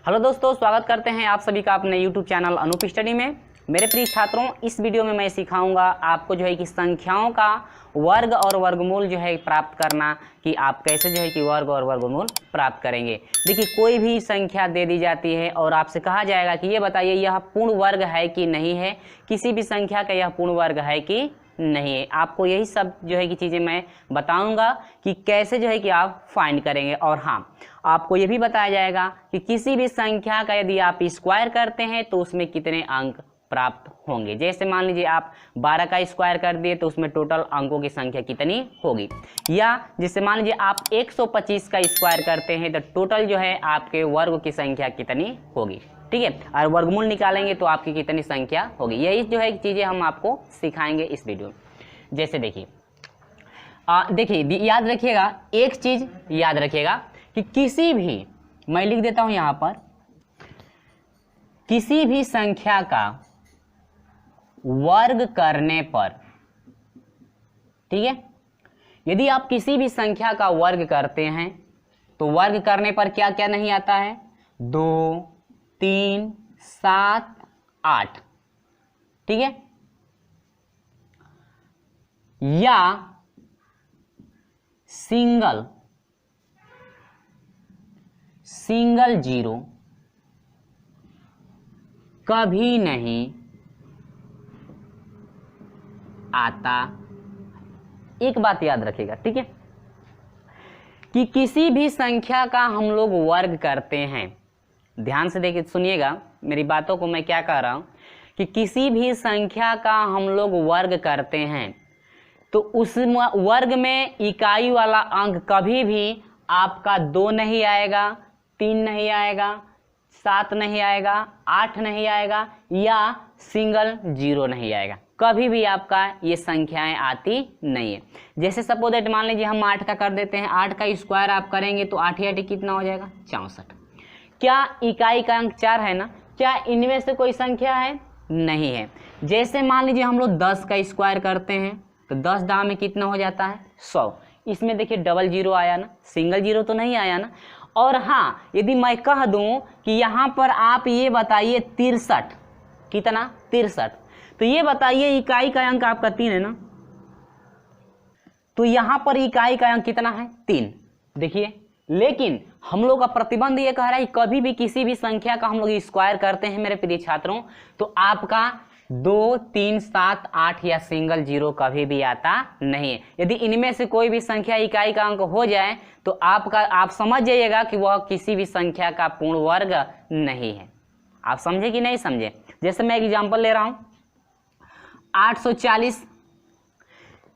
Hello दोस्तों, स्वागत करते हैं आप सभी का अपने यूट्यूब चैनल अनूप स्टडी में। मेरे प्रिय छात्रों, इस वीडियो में मैं सिखाऊंगा आपको जो है कि संख्याओं का वर्ग और वर्गमूल जो है प्राप्त करना, कि आप कैसे जो है कि वर्ग और वर्गमूल प्राप्त करेंगे। देखिए, कोई भी संख्या दे दी जाती है और आपसे कहा जाएगा कि ये बताइए यह पूर्ण वर्ग है कि नहीं है, किसी भी संख्या का यह पूर्ण वर्ग है कि नहीं है। आपको यही सब जो है कि चीज़ें मैं बताऊंगा कि कैसे जो है कि आप फाइंड करेंगे। और हाँ, आपको ये भी बताया जाएगा कि किसी भी संख्या का यदि आप स्क्वायर करते हैं तो उसमें कितने अंक प्राप्त होंगे। जैसे मान लीजिए आप 12 का स्क्वायर कर दिए तो उसमें टोटल अंकों की संख्या कितनी होगी, या जैसे मान लीजिए आप 125 का स्क्वायर करते हैं तो टोटल जो है आपके वर्ग की संख्या कितनी होगी। ठीक है, और वर्गमूल निकालेंगे तो आपकी कितनी संख्या होगी। यही जो है चीज़ें हम आपको सिखाएंगे इस वीडियो में। जैसे देखिए याद रखिएगा, एक चीज़ याद रखिएगा कि किसी भी, मैं लिख देता हूं यहां पर, किसी भी संख्या का वर्ग करने पर, ठीक है, यदि आप किसी भी संख्या का वर्ग करते हैं तो वर्ग करने पर क्या क्या नहीं आता है, 2, 3, 7, 8, ठीक है, या सिंगल जीरो कभी नहीं आता। एक बात याद रखिएगा, ठीक है, कि किसी भी संख्या का हम लोग वर्ग करते हैं, ध्यान से देखिए, सुनिएगा मेरी बातों को, मैं क्या कह रहा हूं कि किसी भी संख्या का हम लोग वर्ग करते हैं तो उस वर्ग में इकाई वाला अंक कभी भी आपका 2 नहीं आएगा, 3 नहीं आएगा, 7 नहीं आएगा, 8 नहीं आएगा, या सिंगल जीरो नहीं आएगा। कभी भी आपका ये संख्याएं आती नहीं है। जैसे सपोज दैट मान लीजिए हम 8 का कर देते हैं, 8 का स्क्वायर आप करेंगे तो 8 या 8 कितना हो जाएगा, 64। क्या इकाई का अंक 4 है ना? क्या इनमें से कोई संख्या है? नहीं है। जैसे मान लीजिए हम लोग 10 का स्क्वायर करते हैं तो 10 दाव में कितना हो जाता है, 100। इसमें देखिए डबल जीरो आया ना, सिंगल जीरो तो नहीं आया ना। और हाँ, यदि मैं कह दूं कि यहाँ पर आप ये बताइए 63, कितना, 63, तो ये बताइए इकाई का अंक आपका 3 है ना, तो यहाँ पर इकाई का अंक कितना है, 3। देखिए, लेकिन हम लोग का प्रतिबंध ये कह रहा है कि कभी भी किसी भी संख्या का हम लोग स्क्वायर करते हैं मेरे प्रिय छात्रों तो आपका 2, 3, 7, 8 या सिंगल जीरो कभी भी आता नहीं है। यदि इनमें से कोई भी संख्या इकाई का अंक हो जाए तो आप समझ जाइएगा कि वह किसी भी संख्या का पूर्ण वर्ग नहीं है। आप समझे कि नहीं समझे? जैसे मैं एग्जांपल ले रहा हूं 840,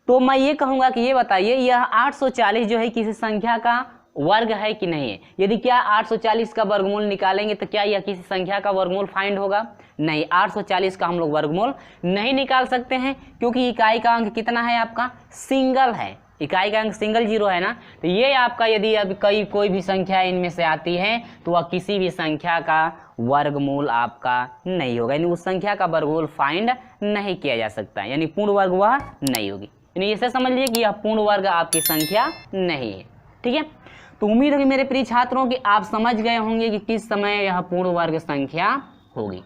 तो मैं ये कहूंगा कि ये बताइए यह 840 जो है किसी संख्या का वर्ग है कि नहीं है। यदि क्या 840 का वर्गमूल निकालेंगे तो क्या यह किसी संख्या का वर्गमूल फाइंड होगा? नहीं, 840 का हम लोग वर्गमूल नहीं निकाल सकते हैं, क्योंकि इकाई का अंक कितना है आपका, सिंगल है। इकाई का अंक सिंगल जीरो है ना, तो ये आपका यदि अब कोई भी संख्या इनमें से आती है तो वह किसी भी संख्या का वर्गमूल आपका नहीं होगा, यानी उस संख्या का वर्गमूल फाइंड नहीं किया जा सकता, यानी पूर्ण वर्ग वह नहीं होगी। यानी इसे समझ लीजिए कि यह पूर्ण वर्ग आपकी संख्या नहीं है। ठीक है, तो उम्मीद है कि मेरे प्रिय छात्रों कि आप समझ गए होंगे कि किस समय यह पूर्ण वर्ग संख्या होगी।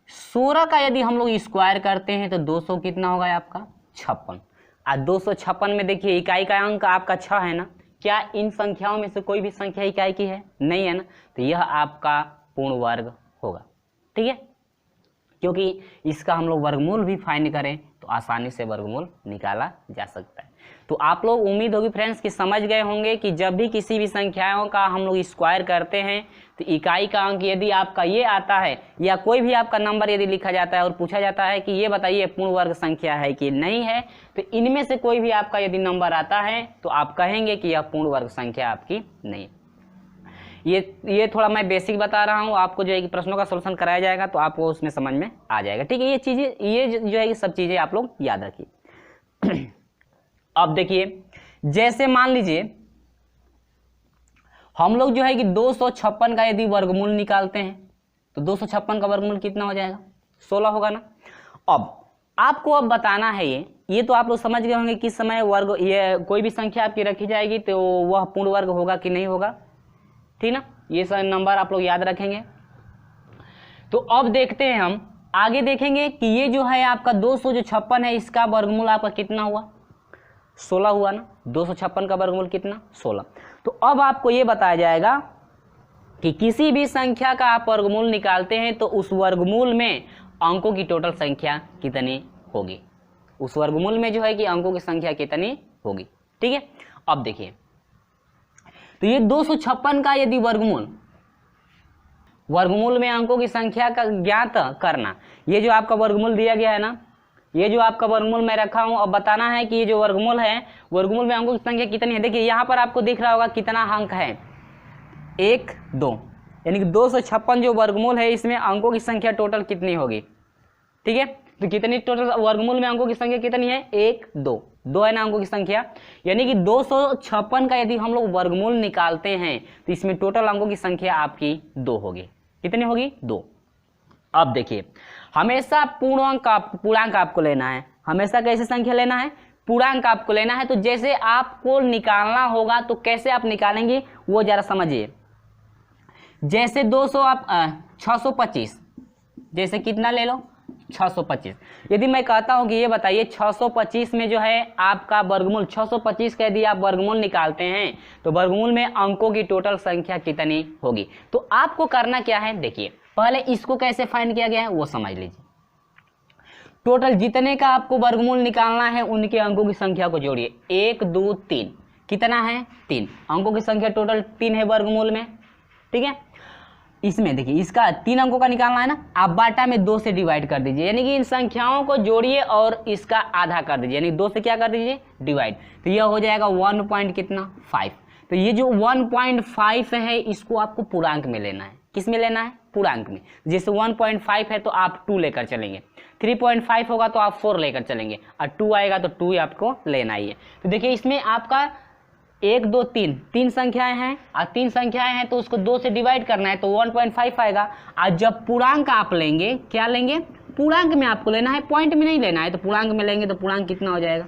16 का यदि हम लोग स्क्वायर करते हैं तो 200 कितना होगा आपका, 56। और 256 में देखिए इकाई का अंक आपका 6 है ना। क्या इन संख्याओं में से कोई भी संख्या इकाई की है? नहीं है ना, तो यह आपका पूर्ण वर्ग होगा। ठीक है, क्योंकि इसका हम लोग वर्गमूल भी फाइंड करें तो आसानी से वर्गमूल निकाला जा सकता है। तो आप लोग, उम्मीद होगी फ्रेंड्स कि समझ गए होंगे कि जब भी किसी भी संख्याओं का हम लोग स्क्वायर करते हैं तो इकाई का अंक यदि आपका ये आता है या कोई भी आपका नंबर यदि लिखा जाता है और पूछा जाता है कि ये बताइए पूर्ण वर्ग संख्या है कि नहीं है, तो इनमें से कोई भी आपका यदि नंबर आता है तो आप कहेंगे कि यह पूर्ण वर्ग संख्या आपकी नहीं। ये थोड़ा मैं बेसिक बता रहा हूँ, आपको जो है कि प्रश्नों का सॉल्यूशन कराया जाएगा तो आपको उसमें समझ में आ जाएगा। ठीक है, ये चीज़ें, ये जो है कि सब चीज़ें आप लोग याद रखिए। अब देखिए, जैसे मान लीजिए हम लोग जो है कि 256 का यदि वर्गमूल निकालते हैं तो 256 का वर्गमूल कितना हो जाएगा, 16 होगा ना। अब आपको अब बताना है ये तो आप लोग समझ गए होंगे किस समय वर्ग, ये कोई भी संख्या आपकी रखी जाएगी तो वह पूर्ण वर्ग होगा कि नहीं होगा। ठीक ना, ये सारे नंबर आप लोग याद रखेंगे। तो अब देखते हैं हम आगे देखेंगे कि ये जो है आपका 256 है, इसका वर्गमूल आपका कितना हुआ, 16 हुआ ना। 256 का वर्गमूल कितना, 16। तो अब आपको ये बताया जाएगा कि किसी भी संख्या का आप वर्गमूल निकालते हैं तो उस वर्गमूल में अंकों की टोटल संख्या कितनी होगी, उस वर्गमूल में जो है कि अंकों की संख्या कितनी होगी। ठीक है, अब देखिए तो ये 256 का यदि वर्गमूल में अंकों की संख्या का ज्ञात करना, ये जो आपका वर्गमूल दिया गया है ना, ये जो आपका वर्गमूल मैं रखा हूं, अब बताना है कि ये जो वर्गमूल है, वर्गमूल में अंकों की संख्या कितनी है। देखिए यहाँ पर आपको दिख रहा होगा कितना अंक है, 1 2, यानी कि 256 जो वर्गमूल है इसमें अंकों की संख्या टोटल कितनी होगी। ठीक है, तो कितनी टोटल वर्गमूल में अंकों की संख्या कितनी है, 1 2, 2 है ना अंकों की संख्या, यानी कि 256 का यदि हम लोग वर्गमूल निकालते हैं तो इसमें टोटल अंकों की संख्या आपकी 2 होगी। कितनी होगी, 2। अब देखिए हमेशा पूर्णांक आपको लेना है, हमेशा कैसे संख्या लेना है, पूर्णांक आपको लेना है। तो जैसे आपको निकालना होगा तो कैसे आप निकालेंगे वो जरा समझिए। जैसे 625, जैसे कितना ले लो, 625। यदि मैं कहता हूं कि ये बताइए 625 में जो है आपका वर्गमूल, 625 का यदि आप वर्गमूल निकालते हैं तो वर्गमूल में अंकों की टोटल संख्या कितनी होगी। तो आपको करना क्या है, देखिए पहले इसको कैसे फाइंड किया गया है वो समझ लीजिए। टोटल जितने का आपको वर्गमूल निकालना है उनके अंकों की संख्या को जोड़िए, 1 2 3, कितना है, 3 अंकों की संख्या टोटल 3 है वर्गमूल में। ठीक है, इसमें देखिए इसका 3 अंकों का निकालना है ना, आप बाटा में 2 से डिवाइड कर दीजिए, यानी कि इन संख्याओं को जोड़िए और इसका आधा कर दीजिए, यानी 2 से क्या कर दीजिए, डिवाइड। तो यह हो जाएगा 1.5। तो ये जो 1.5 है इसको आपको पूर्णांक में लेना है। किस में लेना है, पूर्णांक में। जैसे 1.5 है तो आप 2 लेकर चलेंगे, 3.5 होगा तो आप 4 लेकर चलेंगे, और 2 आएगा तो 2 आपको लेना ही है। तो देखिए इसमें आपका 1 2 3 संख्याएं हैं, और 3 संख्याएं हैं तो उसको 2 से डिवाइड करना है तो 1.5 आएगा। आज जब पूर्णांक आप लेंगे, क्या लेंगे, पूर्णांक में आपको लेना है, पॉइंट में नहीं लेना है। तो पूर्णांक में लेंगे तो पूर्णांक कितना हो जाएगा,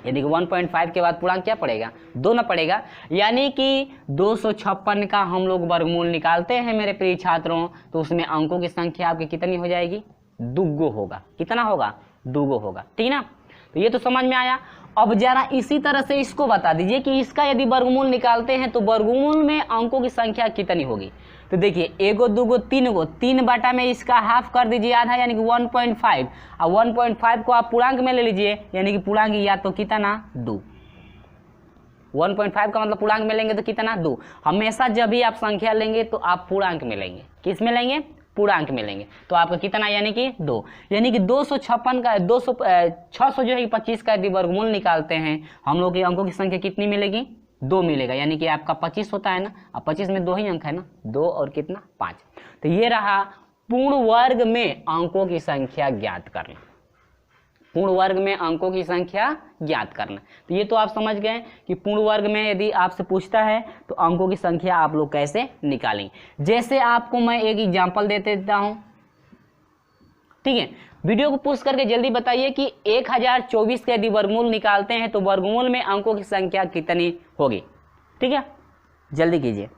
यानी कि 1.5 के बाद पूर्णांक क्या पड़ेगा, 2 ना पड़ेगा। यानी कि 256 का हम लोग वर्गमूल निकालते हैं मेरे प्रिय छात्रों, तो उसमें अंकों की संख्या आपकी कितनी हो जाएगी, 2 होगा। कितना होगा, 2 होगा। ठीक ना, तो ये तो समझ में आया। अब जरा इसी तरह से इसको बता दीजिए कि इसका यदि वर्गमूल निकालते हैं तो वर्गमूल में अंकों की संख्या कितनी होगी। तो देखिए 1 2 3, 3 बटा में इसका हाफ कर दीजिए, आधा, यानी कि 1.5, और 1.5 को आप पूर्णांक में ले लीजिए, यानी कि पूर्णांक या तो कितना, 2। 1.5 का मतलब पूर्णांक में लेंगे तो कितना, 2। हमेशा जब भी आप संख्या लेंगे तो आप पूर्णांक में लेंगे। किस में लेंगे, पूर्णांक में लेंगे। तो आपका कितना, यानी कि 2। यानी कि 256 का 600 जो है 25 का यदि वर्गमूल निकालते हैं हम लोग के अंकों की संख्या कितनी मिलेगी, 2 मिलेगा। यानी कि आपका 25 होता है ना, अब 25 में 2 ही अंक है ना, 2 और कितना, 5। तो ये रहा पूर्ण वर्ग में अंकों की संख्या ज्ञात करना, पूर्ण वर्ग में अंकों की संख्या ज्ञात करना। तो ये तो आप समझ गए कि पूर्ण वर्ग में यदि आपसे पूछता है तो अंकों की संख्या आप लोग कैसे निकालेंगे। जैसे आपको मैं एक एग्जांपल दे देता हूं, ठीक है। वीडियो को पुश करके जल्दी बताइए कि 1024 का यदि वर्गमूल निकालते हैं तो वर्गमूल में अंकों की संख्या कितनी होगी। ठीक है, जल्दी कीजिए,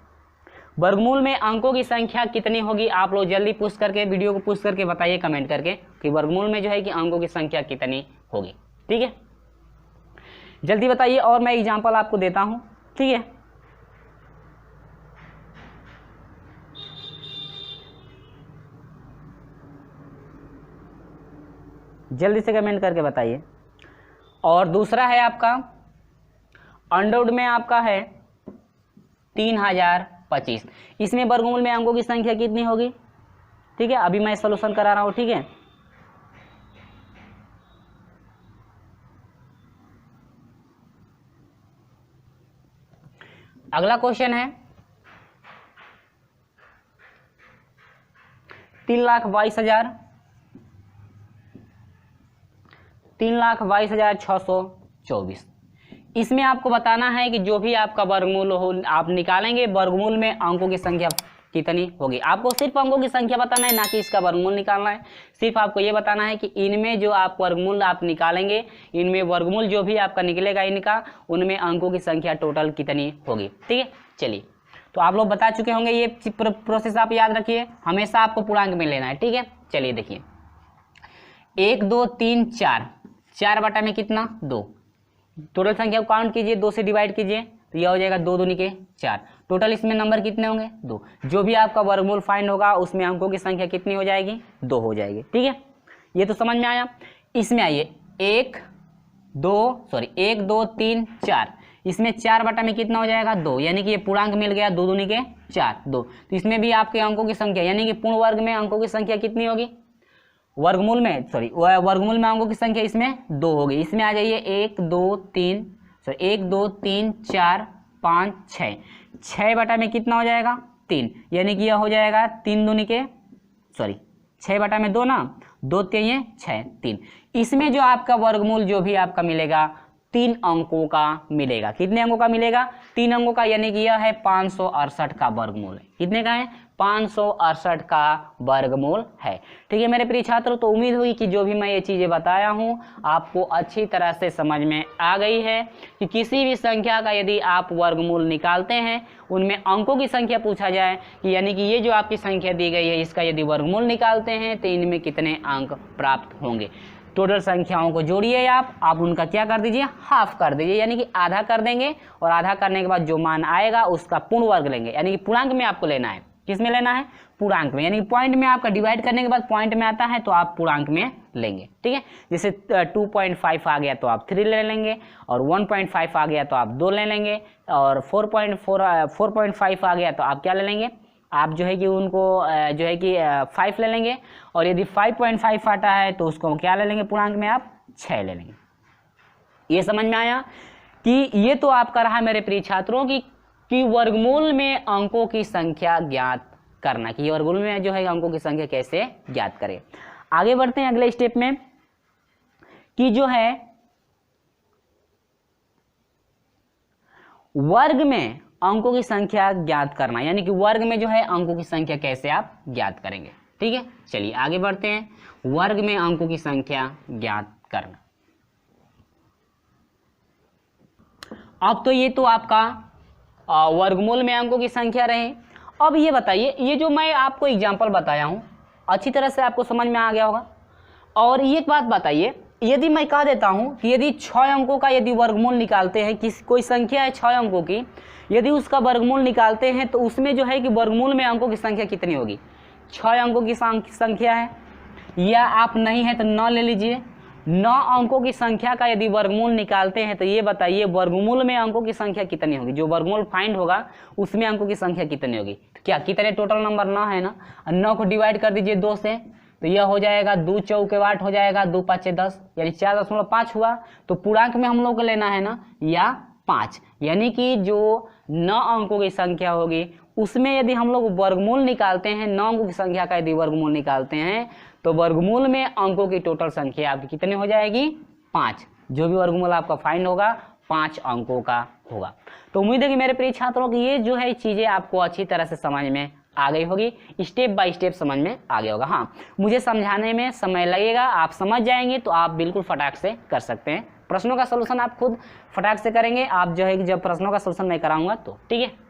वर्गमूल में अंकों की संख्या कितनी होगी। आप लोग जल्दी पुश करके, वीडियो को पुश करके बताइए कमेंट करके कि वर्गमूल में जो है कि अंकों की संख्या कितनी होगी। ठीक है, जल्दी बताइए और मैं एग्जांपल आपको देता हूं। ठीक है, जल्दी से कमेंट करके बताइए। और दूसरा है आपका अंडरवुड में आपका है 3025, इसमें वर्गमूल में अंकों की संख्या कितनी होगी। ठीक है, अभी मैं सॉल्यूशन करा रहा हूं। ठीक है, अगला क्वेश्चन है 3,22,000 3,22,624। इसमें आपको बताना है कि जो भी आपका वर्गमूल हो आप निकालेंगे, वर्गमूल में अंकों की संख्या कितनी होगी। आपको सिर्फ अंकों की संख्या बताना है, ना कि इसका वर्गमूल निकालना है। सिर्फ आपको ये बताना है कि इनमें जो आप वर्गमूल आप निकालेंगे, इनमें वर्गमूल जो भी आपका निकलेगा इनका, उनमें अंकों की संख्या टोटल कितनी होगी। ठीक है, चलिए तो आप लोग बता चुके होंगे, ये प्रोसेस आप याद रखिए, हमेशा आपको पूर्णांक में लेना है, ठीक है। चलिए देखिए 1 2 3 4, 4 बटा में कितना 2, टोटल संख्या को काउंट कीजिए, 2 से डिवाइड कीजिए तो यह हो जाएगा 2 दूनी के 4, टोटल इसमें नंबर कितने होंगे 2। जो भी आपका वर्गमूल फाइंड होगा उसमें अंकों की संख्या कितनी हो जाएगी 2 हो जाएगी, ठीक है। ये तो समझ में आया। इसमें आइए 1 2 3 4, इसमें 4 बटा में कितना हो जाएगा 2, यानी कि ये पूर्णांक मिल गया, 2 दूनी के 4 2। तो इसमें भी आपके अंकों की संख्या यानी कि पूर्ण वर्ग में अंकों की संख्या कितनी होगी, वर्गमूल में अंकों की संख्या इसमें 2 होगी। इसमें आ जाइए 1 2 3 4 5 6, 6 बटा में कितना हो जाएगा 3, यानी कि यह हो जाएगा 3 दूनी के 6 बटा में 2 ना, 2 3 6 3। इसमें जो आपका वर्गमूल जो भी आपका मिलेगा 3 अंकों का मिलेगा। कितने अंकों का मिलेगा 3 अंकों का, यानी कि यह है 568 का वर्गमूल है। कितने का है 568 का वर्गमूल है, ठीक है मेरे प्रिय छात्रों। तो उम्मीद हुई कि जो भी मैं ये चीज़ें बताया हूँ आपको अच्छी तरह से समझ में आ गई है कि किसी भी संख्या का यदि आप वर्गमूल निकालते हैं, उनमें अंकों की संख्या पूछा जाए कि यानी कि ये जो आपकी संख्या दी गई है इसका यदि वर्गमूल निकालते हैं तो इनमें कितने अंक प्राप्त होंगे। टोटल संख्याओं को जोड़िए आप उनका क्या कर दीजिए हाफ कर दीजिए, यानी कि आधा कर देंगे, और आधा करने के बाद जो मान आएगा उसका पूर्ण वर्ग लेंगे, यानी कि पूर्णांक में आपको लेना है। किस में लेना है पूर्णांक में, यानी कि पॉइंट में आपका डिवाइड करने के बाद पॉइंट में आता है तो आप पूर्णांक में लेंगे, ठीक है। जैसे 2.5 आ गया तो आप 3 ले लेंगे, और 1.5 आ गया तो आप 2 ले लेंगे, और 4.5 आ गया तो आप क्या ले लेंगे, आप जो है कि उनको जो है कि 5 ले लेंगे, और यदि 5.5 आता है तो उसको क्या ले लेंगे पूर्णांक में आप 6 ले लेंगे। ये समझ में आया कि ये तो आपका रहा मेरे प्रिय छात्रों कि वर्गमूल में अंकों की संख्या ज्ञात करना, कि वर्गमूल में जो है अंकों की संख्या कैसे ज्ञात करें। आगे बढ़ते हैं अगले स्टेप में कि जो है वर्ग में अंकों की संख्या ज्ञात करना, यानी कि वर्ग में जो है अंकों की संख्या कैसे आप ज्ञात करेंगे, ठीक है। चलिए आगे बढ़ते हैं, वर्ग में अंकों की संख्या ज्ञात करना। अब तो ये तो आपका वर्गमूल में अंकों की संख्या रहे। अब ये बताइए, ये जो मैं आपको एग्जांपल बताया हूं अच्छी तरह से आपको समझ में आ गया होगा। और ये एक बात बताइए, यदि मैं कह देता हूं कि यदि 6 अंकों का यदि वर्गमूल निकालते हैं, कोई संख्या है 6 अंकों की, यदि उसका वर्गमूल निकालते हैं तो उसमें जो है कि वर्गमूल में अंकों की संख्या कितनी होगी, 6 अंकों की संख्या है, या आप नहीं है तो 9 ले लीजिए। 9 अंकों की संख्या का यदि वर्गमूल निकालते हैं तो ये बताइए वर्गमूल में अंकों की संख्या कितनी होगी, जो वर्गमूल फाइंड होगा उसमें अंकों की संख्या कितनी होगी। क्या कितने टोटल नंबर 9 है ना, 9 को डिवाइड कर दीजिए 2 से तो यह हो जाएगा 2 चौके 8 हो जाएगा, 2 5 10, यानी 4.5 हुआ। तो पूर्णांक में हम लोग को लेना है ना या 5, यानी कि जो 9 अंकों की संख्या होगी उसमें यदि हम लोग वर्गमूल निकालते हैं, 9 अंकों की संख्या का यदि वर्गमूल निकालते हैं तो वर्गमूल में अंकों की टोटल संख्या आपकी कितनी हो जाएगी 5। जो भी वर्गमूल आपका फाइंड होगा 5 अंकों का होगा। तो उम्मीद है कि मेरे प्रिय छात्रों की ये जो है चीजें आपको अच्छी तरह से समझ में आ गई होगी, स्टेप बाय स्टेप समझ में आ गया होगा। हाँ, मुझे समझाने में समय लगेगा, आप समझ जाएंगे तो आप बिल्कुल फटाक से कर सकते हैं। प्रश्नों का सलूशन आप खुद फटाक से करेंगे, आप जो है कि जब प्रश्नों का सलूशन मैं कराऊंगा तो, ठीक है।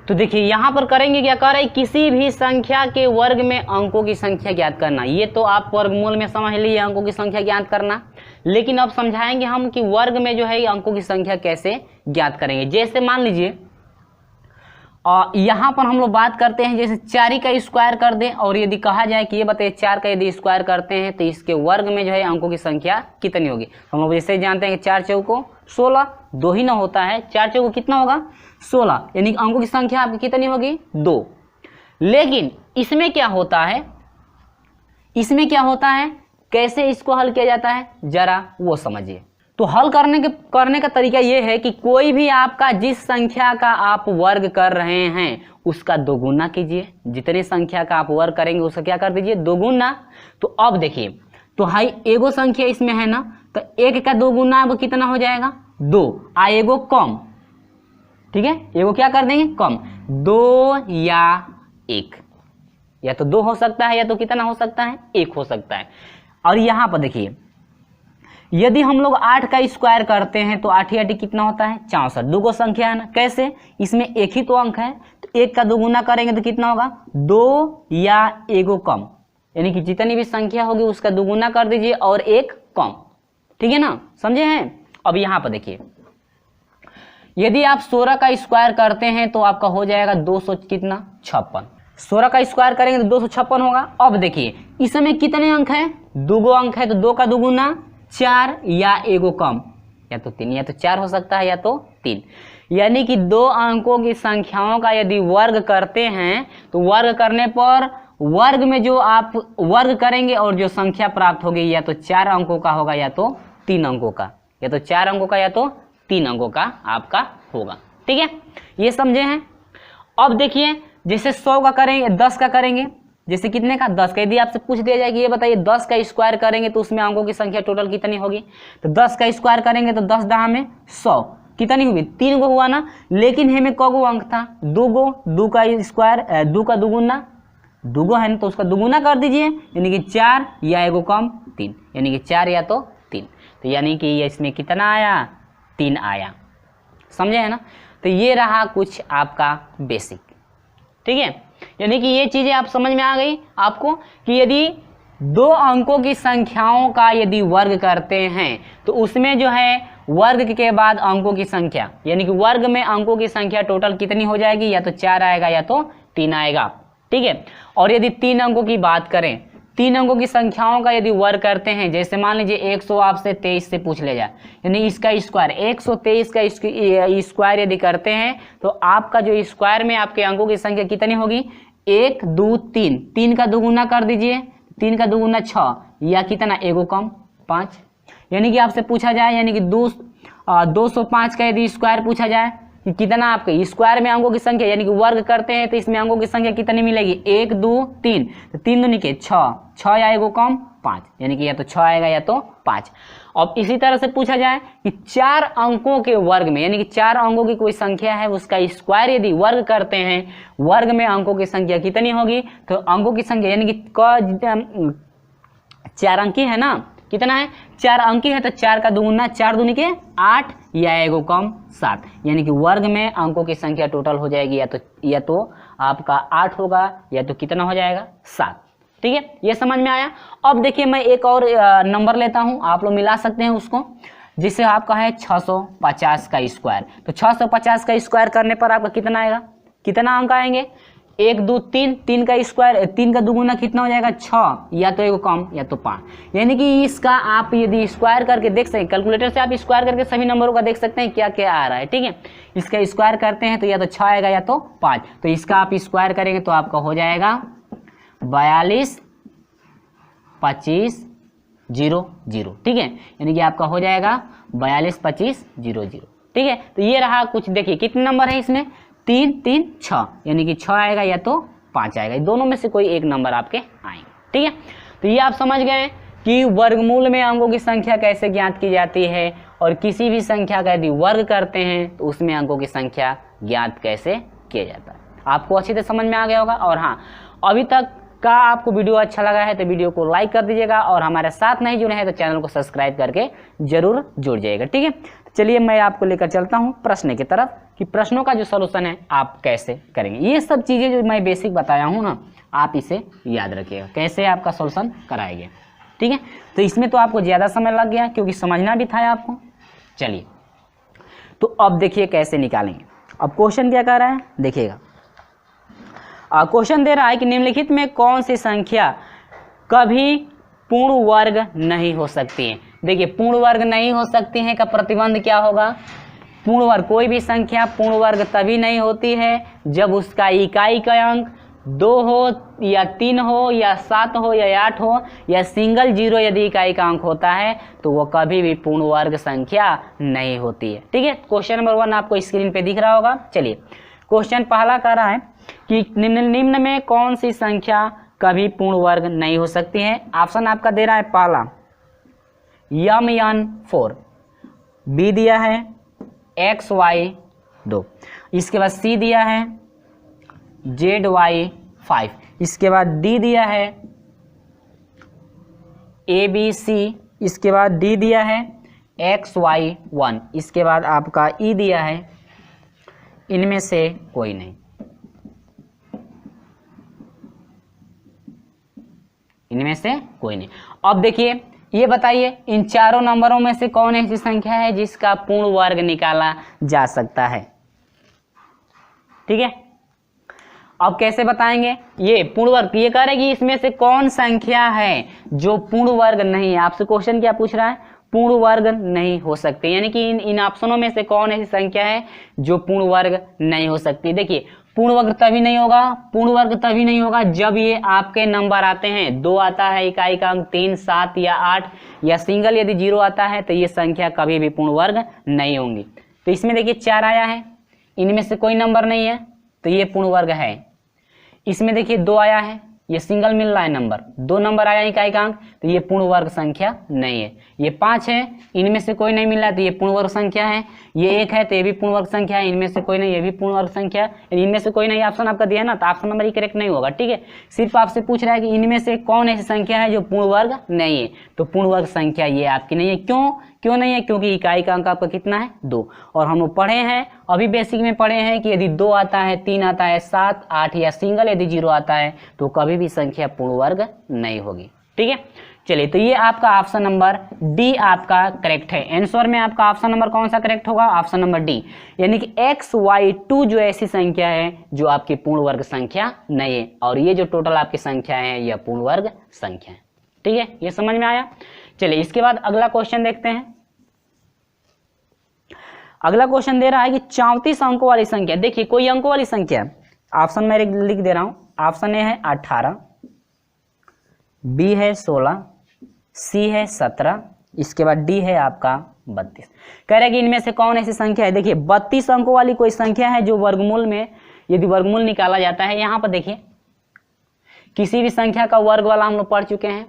तो देखिए यहाँ पर करेंगे क्या, कर रहे किसी भी संख्या के वर्ग में अंकों की संख्या ज्ञात करना। ये तो आप वर्गमूल में समझ लिए अंकों की संख्या ज्ञात करना, लेकिन अब समझाएंगे हम कि वर्ग में जो है अंकों की संख्या कैसे ज्ञात करेंगे। जैसे मान लीजिए यहाँ पर हम लोग बात करते हैं, जैसे 4 का स्क्वायर कर दें, और यदि कहा जाए कि ये बताइए 4 का यदि स्क्वायर करते हैं तो इसके वर्ग में जो है अंकों की संख्या कितनी होगी। हम लोग जैसे जानते हैं कि 4 चौको 16, 2 ही ना होता है, 4 चौको कितना होगा 16, यानी अंकों की संख्या आपकी कितनी होगी 2। लेकिन इसमें क्या होता है, कैसे इसको हल किया जाता है जरा वो समझिए। तो हल करने का तरीका ये है कि कोई भी आपका जिस संख्या का आप वर्ग कर रहे हैं उसका दोगुना कीजिए। जितने संख्या का आप वर्ग करेंगे उसका क्या कर दीजिए दोगुना। तो अब देखिए, तो हाई एगो संख्या इसमें है ना, तो 1 का दोगुना वो कितना हो जाएगा 2, एगो कम, ठीक है, एगो क्या कर देंगे कम, 2 या 1, या तो 2 हो सकता है या तो कितना हो सकता है 1 हो सकता है। और यहाँ पर देखिए यदि हम लोग 8 का स्क्वायर करते हैं तो 8 8 कितना होता है 64। दुगो संख्या है ना, कैसे, इसमें एक ही तो अंक है, तो एक का दोगुना करेंगे तो कितना होगा 2 या एगो कम, यानी कि जितनी भी संख्या होगी उसका दोगुना कर दीजिए और एक कम, ठीक है ना, समझे हैं। अब यहाँ पर देखिए, यदि आप 16 का स्क्वायर करते हैं तो आपका हो जाएगा 200 कितना 56। 16 का स्क्वायर करेंगे तो 256 होगा। अब देखिए इसमें कितने अंक हैं, दुगो अंक है, तो 2 का दोगुना 4 या एगो कम, या तो 3, या तो 4 हो सकता है या तो 3, यानी कि 2 अंकों की संख्याओं का यदि वर्ग करते हैं तो वर्ग करने पर वर्ग में जो आप वर्ग करेंगे और जो संख्या प्राप्त होगी या तो 4 अंकों का होगा या तो 3 अंकों का, या तो 4 अंकों का या तो 3 अंकों का आपका होगा, ठीक है, ये समझे हैं। अब देखिए जैसे 100 का करेंगे, 10 का करेंगे, जैसे कितने का 10 का, यदि आपसे पूछ दिया जाए कि ये बताइए 10 का स्क्वायर करेंगे तो उसमें अंकों की संख्या टोटल कितनी होगी, तो 10 का स्क्वायर करेंगे तो 10 दहा में 100, कितनी हुई 3 गो हुआ ना, लेकिन हमें कगो अंक था 2 गो, 2 का स्क्वायर 2 का दोगुना, 2 गो है ना तो उसका दोगुना कर दीजिए, यानी कि 4 या एगो कम 3, यानी कि 4 या तो 3, तो यानी कि ये इसमें कितना आया 3 आया, समझे है ना। तो ये रहा कुछ आपका बेसिक, ठीक है, यानी कि ये चीजें आप समझ में आ गई आपको कि यदि 2 अंकों की संख्याओं का यदि वर्ग करते हैं तो उसमें जो है वर्ग के बाद अंकों की संख्या, यानी कि वर्ग में अंकों की संख्या टोटल कितनी हो जाएगी, या तो 4 आएगा या तो 3 आएगा, ठीक है। और यदि 3 अंकों की बात करें, 3 अंकों की संख्याओं का यदि वर्ग करते हैं, जैसे मान लीजिए 100 आपसे 23 से पूछ ले जाए, यानी इसका स्क्वायर 123 का स्क्वायर यदि करते हैं तो आपका जो स्क्वायर में आपके अंकों की संख्या कितनी होगी 1 2 3, 3 का दोगुना कर दीजिए, 3 का दोगुना 6 या कितना एगो कम 5, यानी कि आपसे पूछा जाए, यानी कि 205 का यदि स्क्वायर पूछा जाए कि कितना आपके स्क्वायर में अंकों की संख्या, यानी कि वर्ग करते हैं तो इसमें अंकों की संख्या कितनी मिलेगी 1 2 3, तो 3 दूनी के 6 या एगो कम 5, यानी कि या तो 6 आएगा या तो 5। अब इसी तरह से पूछा जाए कि 4 अंकों के वर्ग में, यानी कि 4 अंकों की कोई संख्या है उसका स्क्वायर यदि वर्ग करते हैं, वर्ग में अंकों की संख्या कितनी होगी, तो अंकों की संख्या यानी कि 4 अंकी है ना, कितना है 4 अंकी है, तो 4 का दोगुना 4 दूनी के 8 या एगो कम 7, यानी कि वर्ग में अंकों की संख्या टोटल हो जाएगी या तो आपका 8 होगा या तो कितना हो जाएगा 7, ठीक है, ये समझ में आया। अब देखिए मैं एक और नंबर लेता हूं, आप लोग मिला सकते हैं उसको, जिससे आपका है 650 का स्क्वायर, तो 650 का स्क्वायर करने पर आपका कितना आएगा, कितना अंक आएंगे 1 2 3, 3 का स्क्वायर 3 का दोगुना कितना हो जाएगा 6 या तो एगो कम या तो 5, यानी कि इसका आप यदि स्क्वायर करके देख सकते हैं, कैलकुलेटर से आप स्क्वायर करके सभी नंबरों का देख सकते हैं क्या क्या आ रहा है, ठीक है। इसका स्क्वायर करते हैं तो या तो 6 आएगा या तो 5, तो इसका आप स्क्वायर करेंगे तो आपका हो जाएगा 42 25 0 0, ठीक है, यानी कि आपका हो जाएगा 42 25 0 0, ठीक है। तो ये रहा कुछ, देखिए कितने नंबर है इसमें 3 3 6, यानी कि 6 आएगा या तो 5 आएगा, दोनों में से कोई एक नंबर आपके आएंगे, ठीक है। तो ये आप समझ गए कि वर्गमूल में अंकों की संख्या कैसे ज्ञात की जाती है, और किसी भी संख्या का यदि वर्ग करते हैं तो उसमें अंकों की संख्या ज्ञात कैसे किया जाता है, आपको अच्छी तरह समझ में आ गया होगा। और हाँ, अभी तक का आपको वीडियो अच्छा लगा है तो वीडियो को लाइक कर दीजिएगा, और हमारे साथ नहीं जुड़े हैं तो चैनल को सब्सक्राइब करके जरूर जुड़ जाइएगा, ठीक है। चलिए मैं आपको लेकर चलता हूं प्रश्न की तरफ कि प्रश्नों का जो सॉल्यूशन है आप कैसे करेंगे। ये सब चीज़ें जो मैं बेसिक बताया हूं ना, आप इसे याद रखिएगा कैसे आपका सॉल्यूशन कराएंगे, ठीक है। तो इसमें तो आपको ज़्यादा समय लग गया क्योंकि समझना भी था आपको। चलिए तो अब देखिए कैसे निकालेंगे। अब क्वेश्चन क्या कर रहा है देखिएगा, क्वेश्चन दे रहा है कि निम्नलिखित में कौन सी संख्या कभी पूर्ण वर्ग नहीं हो सकती है। देखिए पूर्ण वर्ग नहीं हो सकती है का प्रतिबंध क्या होगा, पूर्ण वर्ग कोई भी संख्या पूर्ण वर्ग तभी नहीं होती है जब उसका इकाई का अंक 2 हो या 3 हो या 7 हो या 8 हो या सिंगल जीरो यदि इकाई का अंक होता है तो वो कभी भी पूर्ण वर्ग संख्या नहीं होती है, ठीक है। क्वेश्चन नंबर 1 आपको स्क्रीन पे दिख रहा होगा। चलिए क्वेश्चन पहला कह रहा है कि निम्न में कौन सी संख्या कभी पूर्ण वर्ग नहीं हो सकती है। ऑप्शन आपका दे रहा है पहला MN4, बी दिया है XY2, इसके बाद C दिया है ZY5, इसके बाद D दिया है ABC इसके बाद डी दिया है XY1, इसके बाद आपका ई दिया है, इनमें से कोई नहीं, इनमें से कोई नहीं। अब देखिए ये बताइए इन चारों नंबरों में से कौन ऐसी संख्या है जिसका पूर्ण वर्ग निकाला जा सकता है। ठीक है, अब कैसे बताएंगे ये पूर्ण वर्ग, ये कह रहे कि इसमें से कौन संख्या है जो पूर्ण वर्ग नहीं है। आपसे क्वेश्चन क्या पूछ रहा है, पूर्ण वर्ग नहीं हो सकते, यानी कि इन ऑप्शनों में से कौन ऐसी संख्या है जो पूर्ण वर्ग नहीं हो सकती। देखिए पूर्ण वर्ग तभी नहीं होगा, पूर्ण वर्ग तभी नहीं होगा जब ये आपके नंबर आते हैं, 2 आता है इकाई का अंक, 3, 7 या 8 या सिंगल यदि 0 आता है तो ये संख्या कभी भी पूर्ण वर्ग नहीं होंगी। तो इसमें देखिए 4 आया है, इनमें से कोई नंबर नहीं है तो ये पूर्ण वर्ग है। इसमें देखिए 2 आया है, ये सिंगल मिल रहा है नंबर, 2 नंबर आया इकाई का अंक तो ये पूर्ण वर्ग संख्या नहीं है। ये 5 है, इनमें से कोई नहीं मिल रहा तो ये पूर्ण वर्ग संख्या है। ये 1 है तो ये भी पूर्ण वर्ग संख्या है, इनमें से कोई नहीं, ये भी पूर्ण वर्ग संख्या है। इनमें से कोई नहीं ऑप्शन आपका दिया है ना, तो ऑप्शन नंबर ही करेक्ट नहीं होगा। ठीक है, सिर्फ आपसे पूछ रहा है कि इनमें से कौन ऐसी संख्या है जो पूर्ण वर्ग नहीं है, तो पूर्ण वर्ग संख्या ये आपकी नहीं है। क्यों नहीं है, क्योंकि इकाई का अंक आपका कितना है 2, और हम लोग पढ़े हैं अभी बेसिक में पढ़े हैं कि यदि 2 आता है, 3 आता है, 7, 8 या सिंगल यदि 0 आता है तो कभी भी संख्या पूर्ण वर्ग नहीं होगी। ठीक है, चलिए तो ये आपका ऑप्शन नंबर डी आपका करेक्ट है। आंसर में आपका ऑप्शन नंबर कौन सा करेक्ट होगा, ऑप्शन नंबर डी, यानी कि XY2 जो ऐसी संख्या है जो आपकी पूर्ण वर्ग संख्या नहीं है, और ये जो टोटल आपकी संख्या है यह पूर्ण वर्ग संख्या है। ठीक है, ये समझ में आया। चलिए इसके बाद अगला क्वेश्चन देखते हैं। अगला क्वेश्चन दे रहा है कि 34 अंकों वाली संख्या, देखिए कोई अंकों वाली संख्या, ऑप्शन में लिख दे रहा हूं, ऑप्शन ए है 18, बी है 16, सी है 17, इसके बाद डी है आपका 32। कह रहे हैं कि इनमें से कौन ऐसी संख्या है। देखिए 32 अंकों वाली कोई संख्या है जो वर्गमूल में यदि वर्गमूल निकाला जाता है, यहां पर देखिए किसी भी संख्या का वर्ग वाला हम लोग पढ़ चुके हैं।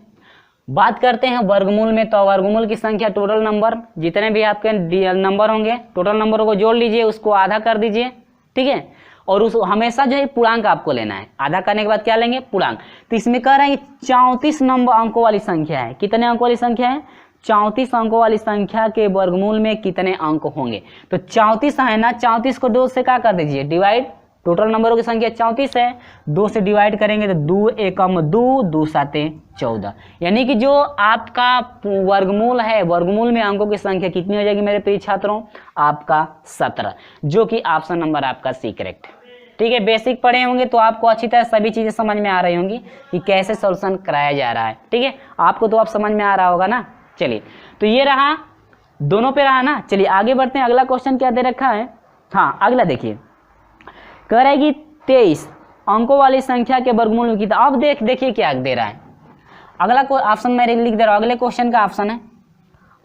बात करते हैं वर्गमूल में, तो वर्गमूल की संख्या टोटल नंबर जितने भी आपके नंबर होंगे टोटल नंबरों को जोड़ लीजिए, उसको आधा कर दीजिए। ठीक है, और उस हमेशा जो है पूर्णांक आपको लेना है, आधा करने के बाद क्या लेंगे, पूर्णांक। तो इसमें कह रहे हैं 34 नंबर अंकों वाली संख्या है। कितने अंकों वाली संख्या है, 34 अंकों वाली संख्या के वर्गमूल में कितने अंक होंगे। तो 34 है ना, 34 को 2 से क्या कर दीजिए, डिवाइड। टोटल नंबरों की संख्या 34 है, 2 से डिवाइड करेंगे तो 2 एकम 2, 2 साते 14, यानी कि जो आपका वर्गमूल है, वर्गमूल में अंकों की संख्या कितनी हो जाएगी मेरे प्रिय छात्रों, आपका 17, जो कि ऑप्शन नंबर आपका सी करेक्ट है। ठीक है, बेसिक पढ़े होंगे तो आपको अच्छी तरह सभी चीजें समझ में आ रही होंगी कि कैसे सॉल्यूशन कराया जा रहा है। ठीक है, आपको तो अब समझ में आ रहा होगा ना। चलिए तो ये रहा, दोनों पे रहा ना। चलिए आगे बढ़ते हैं। अगला क्वेश्चन क्या दे रखा है, हाँ अगला देखिए, कह रहा है कि 23 अंकों वाली संख्या के वर्गमूल में कितना। अब देखिए क्या दे रहा है, अगला को ऑप्शन मैं लिख दे रहा हूं, अगले क्वेश्चन का ऑप्शन है,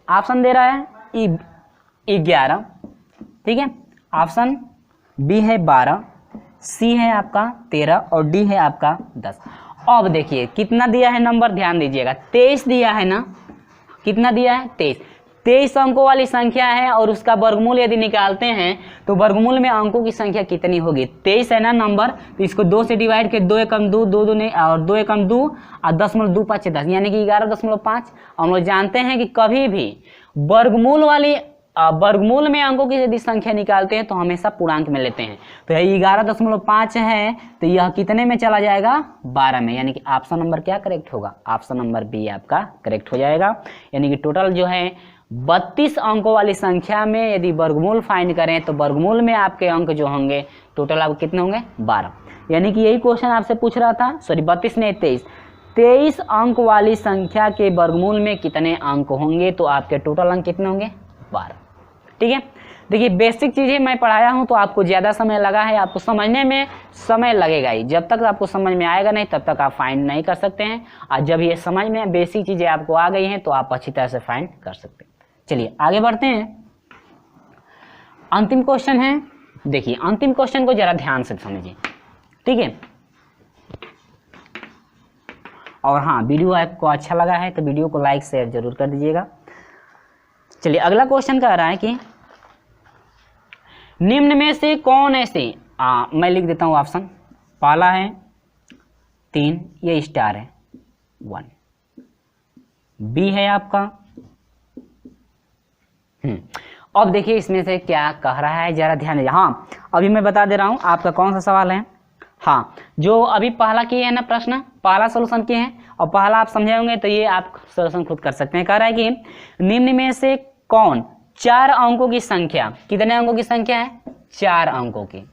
ऑप्शन दे रहा है 11। ठीक है, ऑप्शन बी है 12, सी है आपका 13 और डी है आपका 10। अब देखिए कितना दिया है नंबर, ध्यान दीजिएगा, 23 दिया है ना, कितना दिया है 23 अंकों वाली संख्या है, और उसका वर्गमूल यदि निकालते हैं तो वर्गमूल में अंकों की संख्या कितनी होगी, 23 है ना नंबर, तो इसको 2 से डिवाइड कर, 2 एकम 2, 2 दूने और 2 एकम 2 और 10.25 10, यानी कि 11.5। हम लोग जानते हैं कि कभी भी वर्गमूल में अंकों की यदि संख्या निकालते हैं तो हमेशा पूर्णांक में लेते हैं। तो यह 11.5 है तो यह कितने में चला जाएगा, 12 में, यानी कि ऑप्शन नंबर क्या करेक्ट होगा, ऑप्शन नंबर बी आपका करेक्ट हो जाएगा। यानी कि टोटल जो है 32 अंकों वाली संख्या में यदि वर्गमूल फाइंड करें तो वर्गमूल में आपके अंक जो होंगे टोटल आपको कितने होंगे, 12। यानी कि यही क्वेश्चन आपसे पूछ रहा था, सॉरी 32 नहीं 23 अंक वाली संख्या के वर्गमूल में कितने अंक होंगे, तो आपके टोटल अंक कितने होंगे, 12। ठीक है, देखिए बेसिक चीजें मैं पढ़ाया हूं तो आपको ज्यादा समय लगा है, आपको समझने में समय लगेगा ही, जब तक आपको समझ में आएगा नहीं तब तक आप फाइंड नहीं कर सकते हैं, और जब ये समझ में बेसिक चीजें आपको आ गई हैं तो आप अच्छी तरह से फाइंड कर सकते हैं। चलिए आगे बढ़ते हैं। अंतिम क्वेश्चन है, देखिए अंतिम क्वेश्चन को जरा ध्यान से समझिए। ठीक है, और हाँ वीडियो आपको अच्छा लगा है तो वीडियो को लाइक शेयर जरूर कर दीजिएगा। चलिए अगला क्वेश्चन कह रहा है कि निम्न में से कौन ऐसे, मैं लिख देता हूं ऑप्शन, पहला है 3, ये स्टार है 1, बी है आपका अब देखिए इसमें से क्या कह रहा है, जरा ध्यान दीजिए। हाँ, अभी मैं बता दे रहा हूँ आपका कौन सा सवाल है। हाँ, जो अभी पहला किए हैं ना, प्रश्न पहला सोल्यूशन किए हैं और पहला आप समझे होंगे तो ये आप सोल्यूशन खुद कर सकते हैं। कह रहा है कि निम्न में से कौन 4 अंकों की संख्या, कितने अंकों की संख्या है, 4 अंकों की।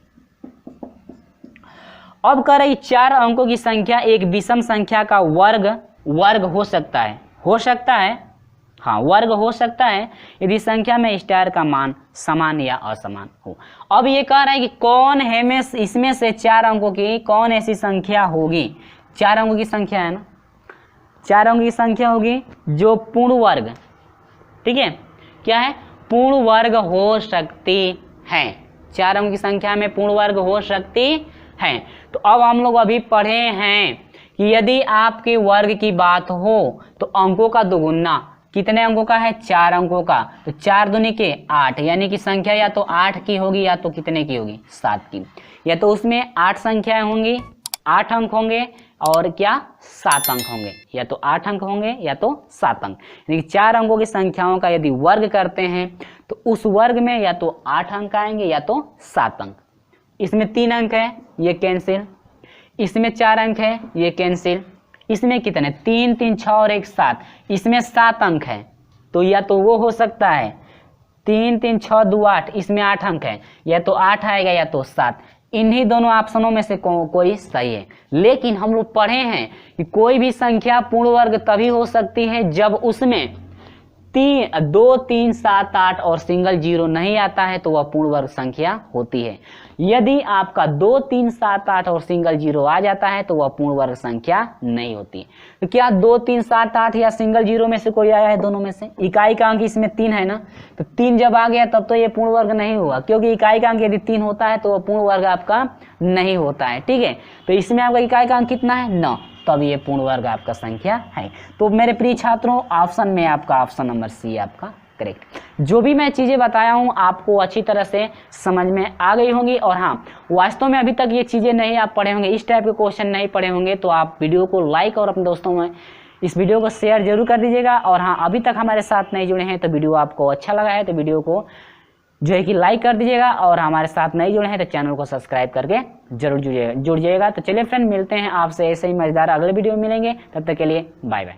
अब कह रही 4 अंकों की संख्या एक विषम संख्या का वर्ग हो सकता है, हो सकता है, हाँ वर्ग हो सकता है यदि संख्या में स्टार का मान समान या असमान हो। अब ये कह रहा है कि कौन है में इसमें से 4 अंकों की कौन ऐसी संख्या होगी, 4 अंकों की संख्या है ना, 4 अंकों की संख्या होगी जो पूर्ण वर्ग, ठीक है, क्या है, पूर्ण वर्ग हो सकती है, 4 अंकों की संख्या में पूर्ण वर्ग हो सकती है। तो अब हम लोग अभी पढ़े हैं कि यदि आपके वर्ग की बात हो तो अंकों का दोगुना, कितने अंकों का है, 4 अंकों का, तो 4 दूनी के 8, यानी कि संख्या या तो 8 की होगी या तो कितने की होगी, 7 की, या तो उसमें 8 संख्याएं होंगी, 8 अंक होंगे और क्या 7 अंक होंगे, या तो 8 अंक होंगे या तो 7 अंक, यानी कि 4 अंकों की संख्याओं का यदि वर्ग करते हैं तो उस वर्ग में या तो 8 अंक आएंगे या तो 7 अंक। इसमें 3 अंक है, ये कैंसिल, इसमें 4 अंक है, ये कैंसिल, इसमें कितने 3 3 6 और 1 7, इसमें 7 अंक है, तो या तो वो हो सकता है 3 3 6 2 8, इसमें 8 अंक है, या तो 8 आएगा या तो 7, इन्हीं दोनों ऑप्शनों में से कोई सही है। लेकिन हम लोग पढ़े हैं कि कोई भी संख्या पूर्ण वर्ग तभी हो सकती है जब उसमें 2 3 7 8 और सिंगल जीरो नहीं आता है तो वह पूर्ण वर्ग संख्या होती है। यदि आपका 2 3 7 8 और सिंगल जीरो आ जाता है तो वह पूर्ण वर्ग संख्या नहीं होती। तो क्या 2 3 7 8 या सिंगल जीरो में से कोई आया है, दोनों में से? इकाई का अंक इसमें 3 है ना, तो 3 जब आ गया तब तो ये पूर्ण वर्ग नहीं हुआ, क्योंकि इकाई का अंक यदि 3 होता है तो वह पूर्ण वर्ग आपका नहीं होता है, ठीक है। तो इसमें आपका इकाई का अंक कितना है, 9, तब ये पूर्ण वर्ग आपका संख्या है। तो मेरे प्रिय छात्रों, ऑप्शन में आपका ऑप्शन नंबर सी आपका करेक्ट। जो भी मैं चीज़ें बताया हूँ आपको अच्छी तरह से समझ में आ गई होंगी। और हाँ, वास्तव में अभी तक ये चीज़ें नहीं आप पढ़े होंगे, इस टाइप के क्वेश्चन नहीं पढ़े होंगे, तो आप वीडियो को लाइक और अपने दोस्तों में इस वीडियो को शेयर जरूर कर दीजिएगा। और हाँ, अभी तक हमारे साथ नहीं जुड़े हैं तो वीडियो आपको अच्छा लगा है तो वीडियो को जो है कि लाइक कर दीजिएगा, और हमारे साथ नहीं जुड़े हैं तो चैनल को सब्सक्राइब करके जरूर जुड़ जाइएगा। तो चलिए फ्रेंड, मिलते हैं आपसे ऐसे ही मजेदार अगले वीडियो में मिलेंगे, तब तक के लिए बाय बाय।